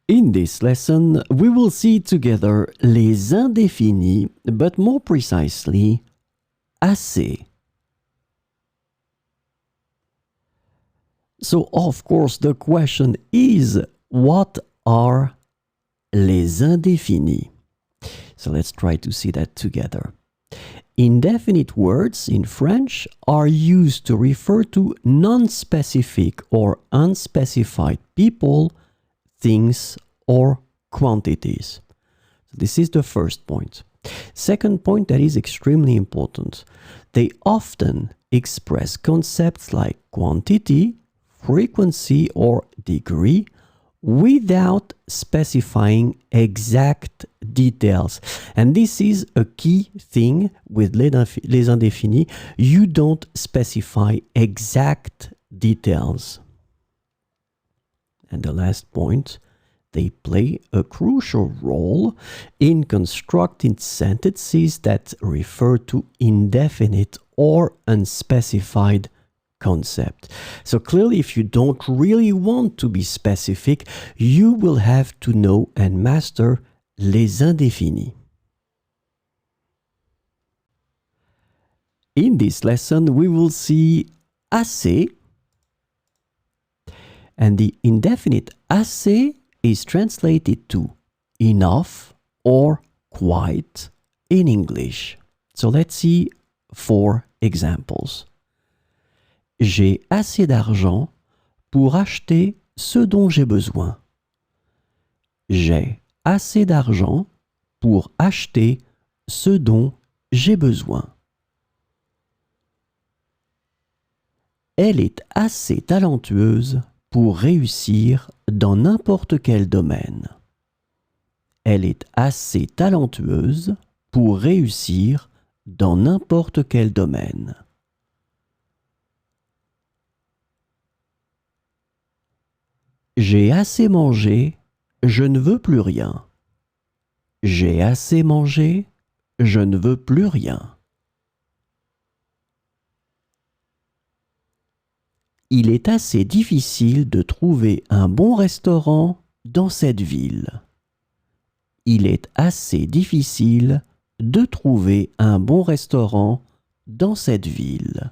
In this lesson, we will see together les indéfinis, but more precisely, assez. So, of course, the question is, what are les indéfinis? So let's try to see that together. Indefinite words in French are used to refer to non-specific or unspecified people, things, or quantities. So this is the first point. Second point that is extremely important. They often express concepts like quantity, frequency, or degree without specifying exact details. And this is a key thing with les indéfinis. You don't specify exact details. And the last point, they play a crucial role in constructing sentences that refer to indefinite or unspecified concept. So clearly, if you don't really want to be specific, you will have to know and master les indéfinis. In this lesson, we will see assez, and the indefinite assez is translated to enough or quite in English. So let's see 4 examples. J'ai assez d'argent pour acheter ce dont j'ai besoin. J'ai assez d'argent pour acheter ce dont j'ai besoin. Elle est assez talentueuse pour réussir dans n'importe quel domaine. Elle est assez talentueuse pour réussir dans n'importe quel domaine. J'ai assez mangé, je ne veux plus rien. J'ai assez mangé, je ne veux plus rien. Il est assez difficile de trouver un bon restaurant dans cette ville. Il est assez difficile de trouver un bon restaurant dans cette ville.